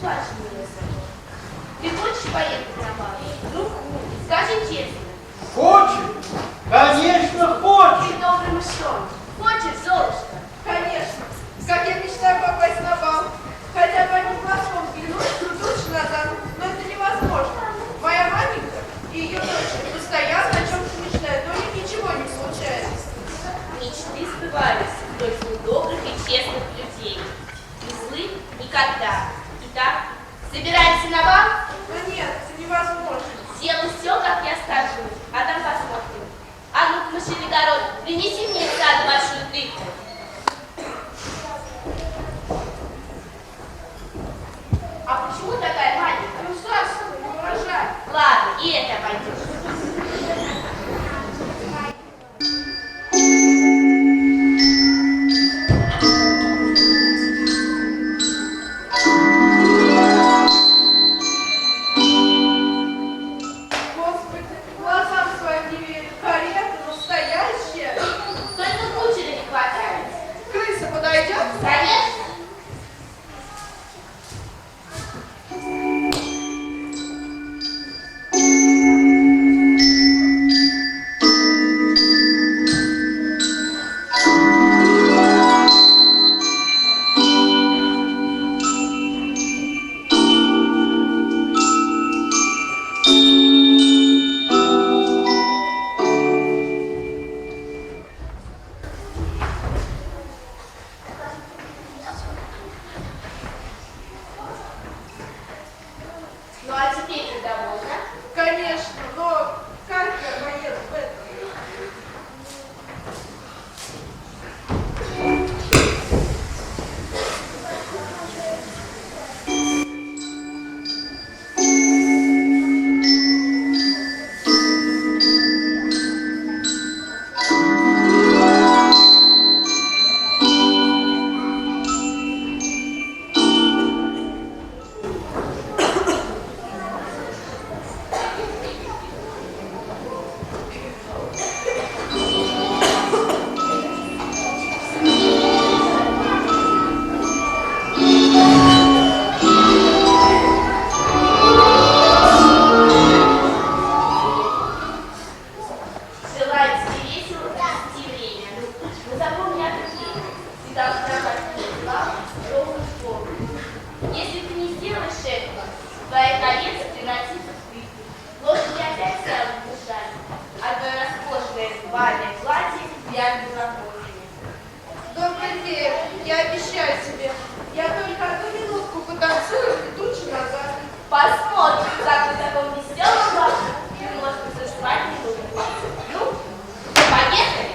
плачь меня с собой. Ты хочешь поехать на бал? Ну, скажи честно. Хочет? Конечно, хочет. Ты добрый мышонок. Хочешь, Золушка? Конечно. Как я мечтаю попасть на бал. Хотя бы одним глазком взглянуть душ назад, но это невозможно. Моя маменька и ее дочь постоянно о чем-то мечтают, но у них ничего не получается. Мечты сбываются только у добрых и честных людей. И злых никогда. Итак, собираемся на бал? Но нет, это невозможно. Сделаю все, как я скажу, а там посмотрим. А ну-ка, мышелегород, принеси мне из сада большую тыкву. А почему такая маленькая? Ну, царство, не урожай. Ладно, и это пойдет. Господи, глазам своим не верю. Карета настоящая. Только кучера не хватает. Крыса подойдет? Конечно. Ну а теперь ты довольна? Конечно, но как я поеду в этом? Желаю тебе весело провести время. Но запомни одну вещь. Ты должна войти в лаву ровно в полночь. Если ты не сделаешь этого, твоя колец превратится в пыль. Лошади опять станут бежать, а твое роскошное бальное платье вянет белокожими. Добрый день, я обещаю тебе. Я только одну минутку потанцую и тучу назад. Посмотрим, как вы в таком веселом лавке ты можешь заживать минуту. Ну, поехали!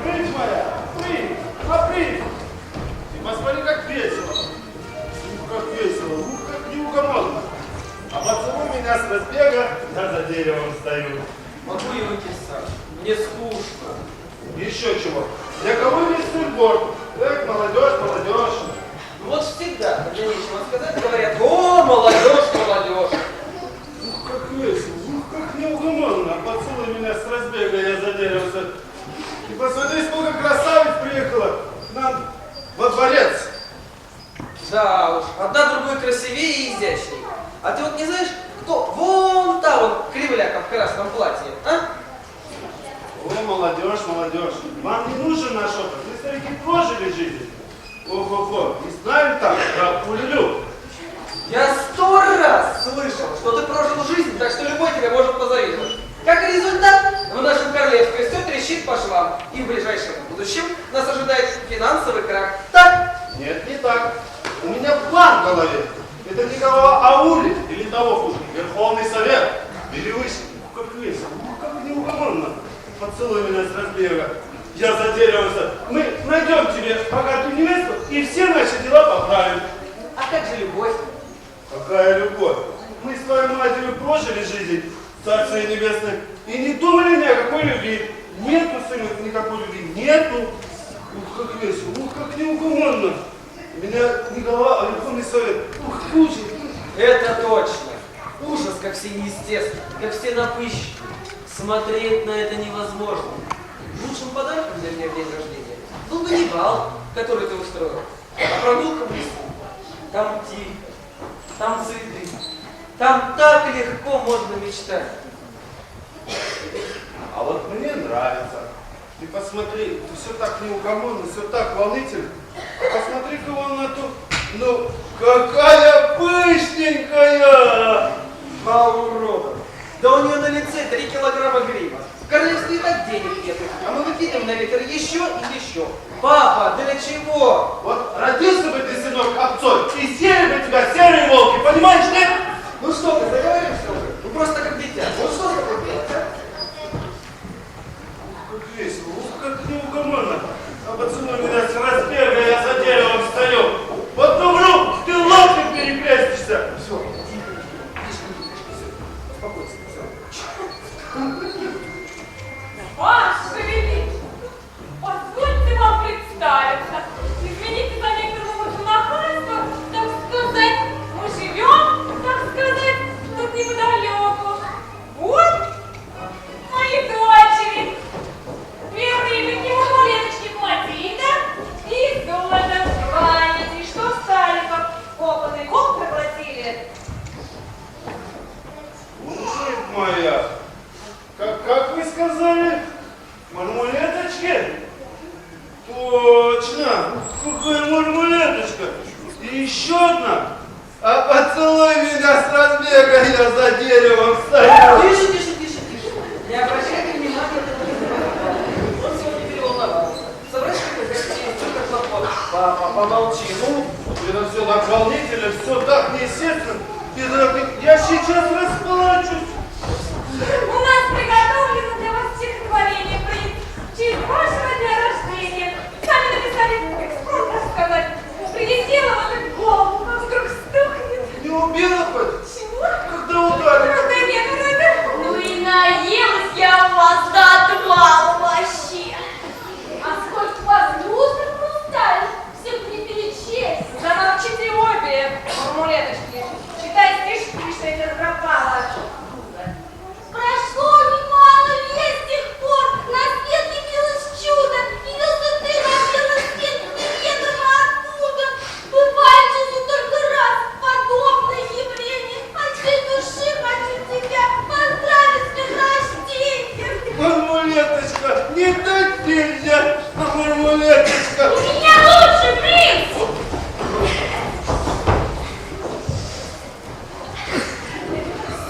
Прыть моя, прыть, попрыть. Ты посмотри, как весело. Ух, как весело, ух, как неугомонно. А поцелуй меня с разбега, я за деревом стою. Могу я выйти, Саш? Мне скучно. Еще чего? Для кого весь сырбор? Эх, молодежь, молодежь. Ну вот всегда, когда нечего сказать, говорят: о, молодежь, молодежь. Ух, как весело, ух, как неугомонно. А поцелуй меня с разбега, я за деревом стою. И посмотри, сколько красавиц приехало к нам во дворец. Да уж, одна другой красивее и изящнее. А ты вот не знаешь, кто вон та вот кривляка в красном платье, а? О, молодежь, молодежь, вам не нужен наш опыт, вы, старики, прожили жизнь. Ого-го, не знаем так, про пулю. Я 100 раз слышал, что ты прожил жизнь, так что любой тебя может позавидовать. Как результат, в нашем королевстве все трещит по швам, и в ближайшем будущем нас ожидает финансовый крах. Так? Нет, не так. У меня план в голове. Это никакого аули или того хуже. Верховный совет. Бери выше. Ух, как весело. Ух, как неугомонно. Поцелуй меня с разбега. Я задеривался. Мы найдем тебе богатую невесту и все наши дела поправим. А как же любовь? Какая любовь? Мы с твоей матерью прожили жизнь, Царствие Небесное, и не думали ни о какой любви. Нету, сынок, никакой любви. Нету. Ух, как весело. Ух, как неугомонно. Меня не голова, а Верховный совет. Ух, ужас. Это точно. Ужас, как все неестественно, как все напыщенные. Смотреть на это невозможно. Лучшим подарком для меня в день рождения был бы не бал, который ты устроил, а прогулка в лесу. Там тихо, там цветы, там так легко можно мечтать. А вот мне нравится. Ты посмотри, ты все так неугомонно, все так волнительно. Посмотри-ка вон на ту. Ну, какая пышненькая! А урода. Да у нее на лице 3 килограмма грима. В королевстве и так денег нет. А мы выкидываем на ветер еще и еще. Папа, для чего? Вот родился бы ты, сынок, овцой, и сели бы тебя серые волки, понимаешь, нет? Ну что ты, заговоришься уже? Ну просто как дитя. Вот что с тобой делать, а? Ух, как весело, ух, как неугомонно. А поцелуй меня с разбега, я за деревом стою. Вот думаю, ты лодкой перекрестишься. Все, тихо, все. Успокойся, все. Ваше Величество, позвольте вам представиться. Извините за некоторое нахальство, так сказать, мы живем, так сказать, тут неподалеку. Вот мои дочери. Первые такие малолеточки Матильда и Золото. Памяти, что стали, как опытный ком проглотили. Мужик моя, как вы сказали, мармулеточки? Точно, какая мармулеточка. И еще одна. А поцелуй меня с разбега, я за деревом стою. Тише, тише, тише, тише. Не обращайте внимания на это. Он сегодня переволновался. Собрать какой-то как хлопот. Папа, помолчи, ну. Это все так волнительно, все так неестественно. Я сейчас расплачусь. У нас приготовлено для вас стихотворение в честь вашего дня рождения. Сами написали экспромт, так сказать. Прилетело вот и в голову, но вдруг стукнет. Не убила хоть? Чего? Когда ударит? Да нет, ну это... Ну и наелась я у вас до отвала вообще. А сколько вас грустных устали, всех не перечесть. Да молчите обе, мармулеточки. Читай стишки, что это пропало. Прошло немало лет с тех пор, на свет явилось чудо, явился ты на белый свет, неведомо откуда. Бывает в жизни только раз подобное явление, от всей души хочу тебя поздравить с днем рождения. Мармулеточка, не так нельзя, а мармулеточка. У меня лучший принц!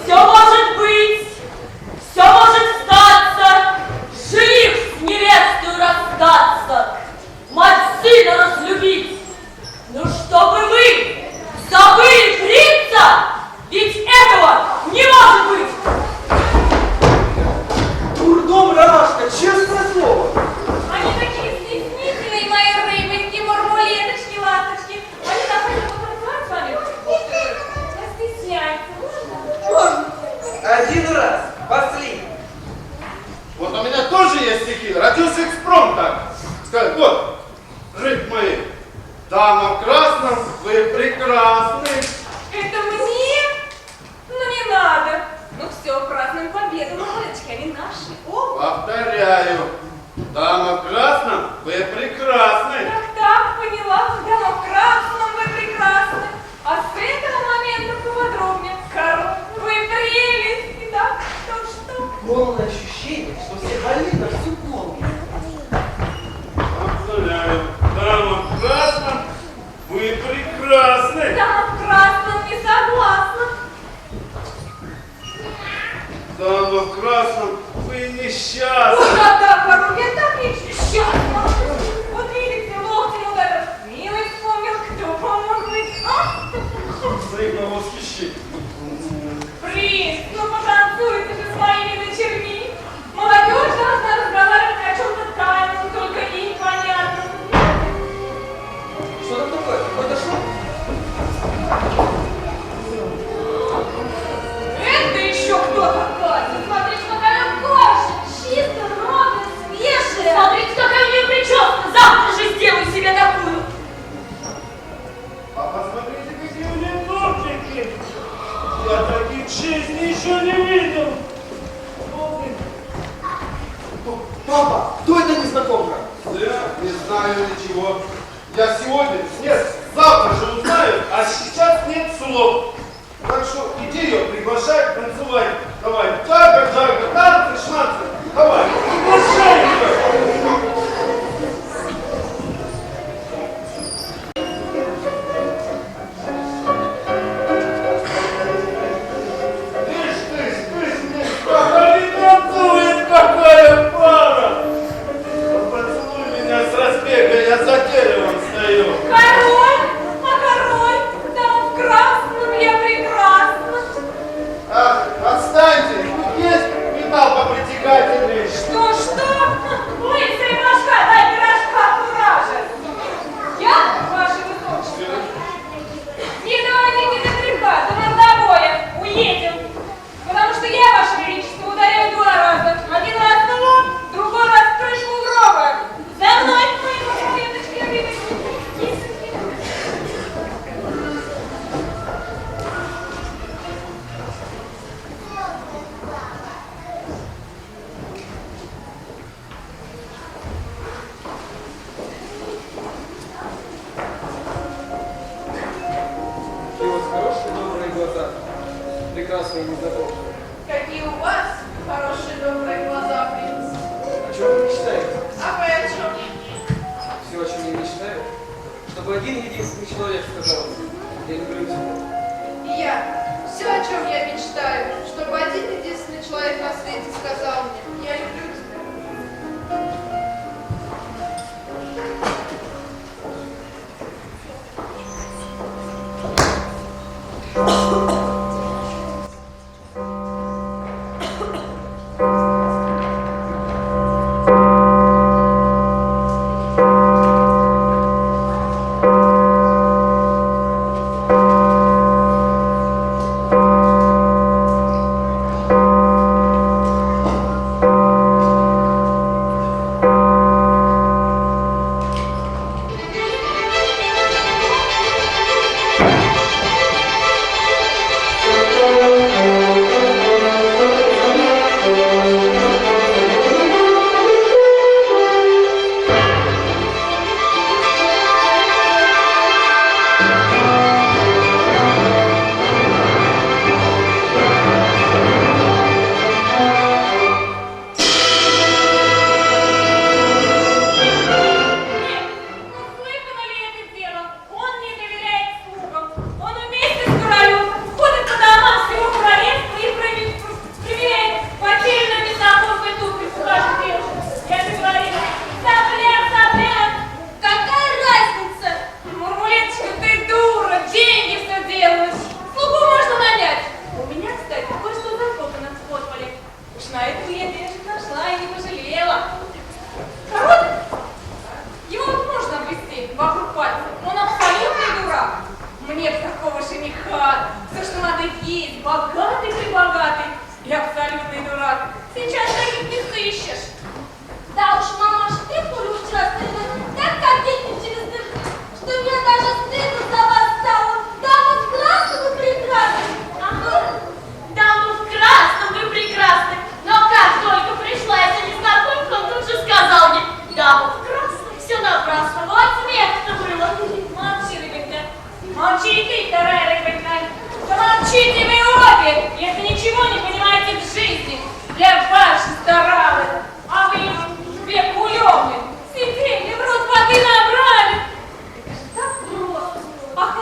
Все может быть, все может статься, жених с невестой расстаться, мать сына разлюбить. Ну чтобы вы забыли принца, ведь этого не может быть. Дурдом, Ромашка, честное слово. Они такие стеснительные, мои рыбоньки, мармулеточки, ласточки. Они так хотят потанцевать с вами. Не стесняйтесь, можно? Можно. Один раз, последний. Вот у меня тоже есть стихи, родился экспромт так. Сказать, вот, жить мои, дама в красном, вы прекрасны. Это мне? Ну не надо. Ну все, празднуем победу, мармулеточки, они наши. О, Повторяю, дама в красном, вы прекрасны. так, поняла, дама в красном, вы прекрасны. А с этого момента поподробнее. Карл, вы прелесть. Итак, что? Полное ощущение, что все больны на всю голову. Повторяю, дама в красном, вы прекрасны. красный. Дама в красном не согласна. Дама в красном, вы несчастны. Ура, порой я так несчастна. Вот видите, локтем ударил. Милый вспомнил, кто помог быть. Взаимного восхищения. Принц, ну потанцуйте же с моими дочерьми. Молодежь должна разговаривать о чем-то тайном, только ей понятном. Что там такое? Какой-то шум? Это еще кто такая? Смотрите, какая кожа, чисто, ровная, свежая. Смотрите, какая у нее прическа! Завтра же сделаю себе такую! А посмотрите, какие у нее тортики. Я таких в жизни еще не видел. Папа, кто это незнакомка? Я не знаю ничего. Я сегодня, нет, завтра же узнаю, а сейчас нет слов. Так что иди ее приглашай танцевать. Давай, джага, джага, танцы, шансы. Давай, приглашай ее. Какая танцует, какая пара! Поцелуй меня с разбега, я за деревом стою. Король, а король, там в красном я прекрасна. Ах, отстаньте, тут есть металл попритягательнее. Что? Лысая башка, дай пирожка, куража. Я, ваше высочество, не доводите до греха, до мордобоя, уедем. Потому что я, ваше величество, ударяю 2 раза. 1 раз в лоб, другой раз в крышку гроба. За мной, мои веточки, любимые. Какие у вас хорошие добрые глаза. Прекрасные незнакомцы. Какие у вас хорошие добрые глаза, принц. О чем вы мечтаете? А вы о чем? Все, о чем я мечтаю, чтобы один единственный человек сказал: я люблю тебя. И я. Все, о чем я мечтаю, чтобы один единственный человек на свете сказал мне: я люблю тебя. Ах,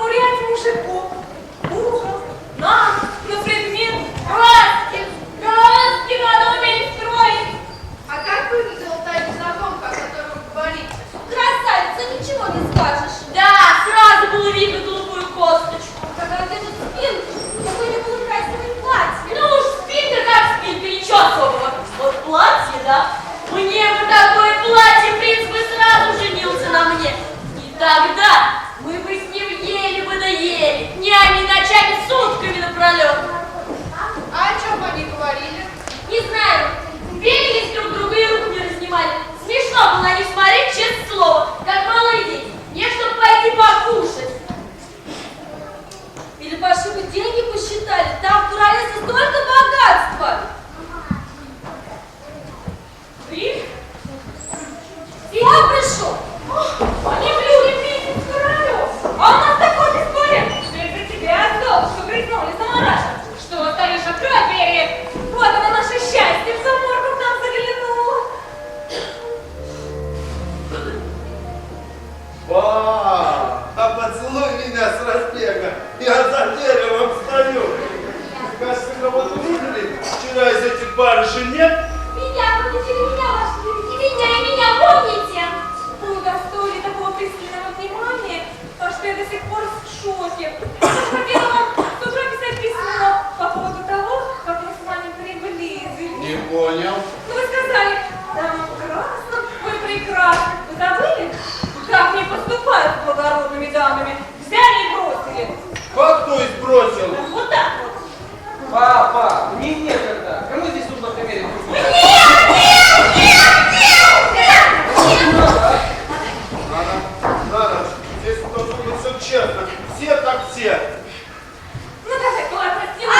шоке. Я хотела вам с утра писать письмо по поводу того, как мы с вами приблизились. Не понял. Ну, вы сказали, дама красна, вы прекрасны. Вы забыли, как не поступают с благородными дамами? Взяли и бросили. Как то есть бросил? Вот так вот. Папа, мне некогда. Кому здесь нужно померить? Надо. Здесь должно быть все честно. Все так все. Ну, давай, ладно, длинная,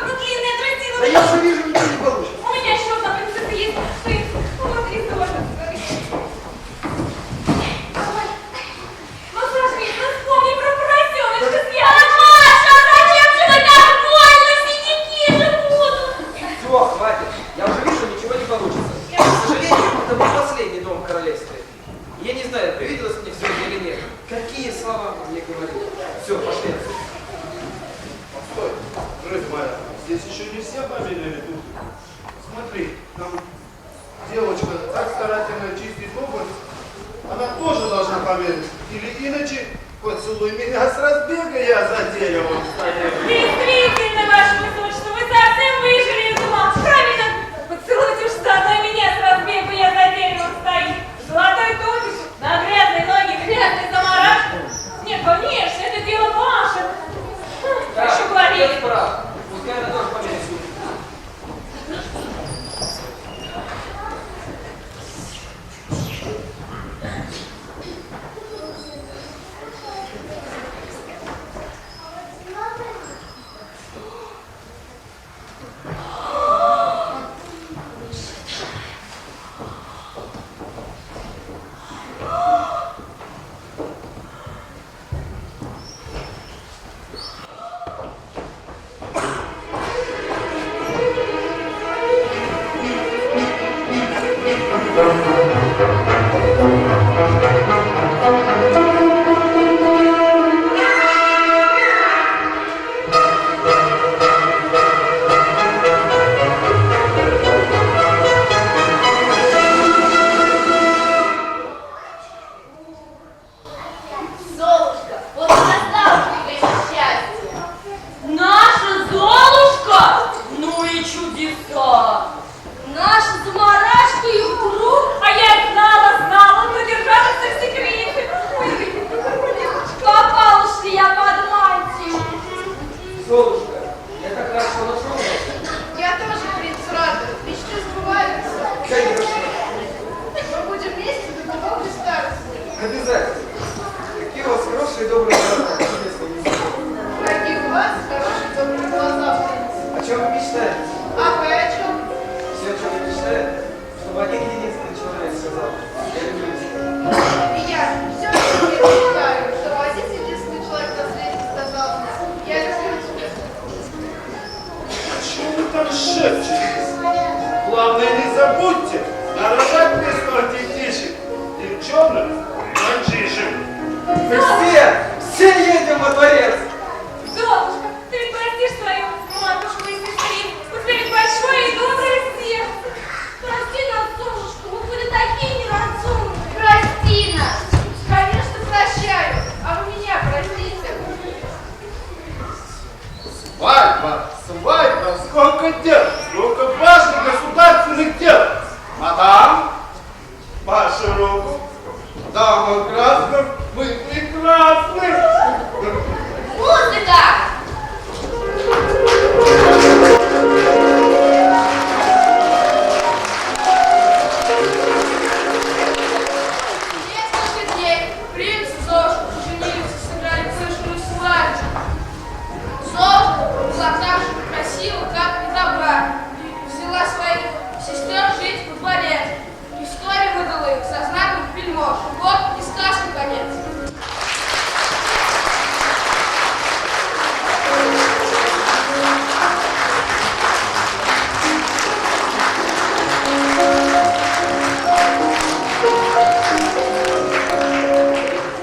ну, длинная тростина. Да я уже вижу, ничего не получится. У меня еще одна принцесса есть. Сын, вот и тоже. Ну, скажи, ну, вспомни про поросеночка с яблоком. Маша, зачем же вы так больно? Синяки же будут. Все, хватит. Я уже вижу, ничего не получится. К сожалению, это был последний дом в королевстве. Я не знаю, привиделось мне все это или нет. Какие слова вы мне говорили. Все, пошли отсюда. Постой, жизнь моя. Здесь еще не все померили тут. Смотри, там девочка так старательно чистит обувь. Она тоже должна померить. Или иначе поцелуй меня с разбега, я за деревом стою. Действительно, ваше высочество, вы совсем выжили из ума. Правильно, поцелуйте уж заодно и меня с разбегу, я за деревом стою. Золотой топик, на грязной ноге, грязный заморашка. Нет, конечно, это дело ваше. Еще говорили. отец прав. Пускай она тоже померит. Золушка, вот и настало время счастья. Наша Золушка? Ну и чудеса. Наша заморашка и вдруг... А я знала, но держалась в секрете. Ой, Попалась ли я под мантию? Золушка, я так рад, что нашел вас. Я тоже, принц, рада. Мечты сбываются. Конечно. Мы будем вместе до глубокой старости. Обязательно. Какие у вас хорошие и добрые глаза, если не секрет. Какие у вас хорошие добрые глаза, принц. О чем вы мечтаете? А вы о чем? Все, о чем я мечтаю, чтобы один единственный человек сказал: я люблю тебя. И я все еще мечтаю, чтобы один единственный человек на свете сказал мне: я люблю тебя. Чего вы там шепчетесь? Главное, не забудьте нарожать мне 100 детишек, девчонок, мальчишек. Мы все едем во дворец. Золушка, ты ведь простишь свою матушку и сестру. У тебя ведь большое и доброе сердце. Прости нас, Золушка, мы были такие неразумные. Прости нас. Конечно, прощаю. А вы меня простите. Свадьба, свадьба, сколько дел!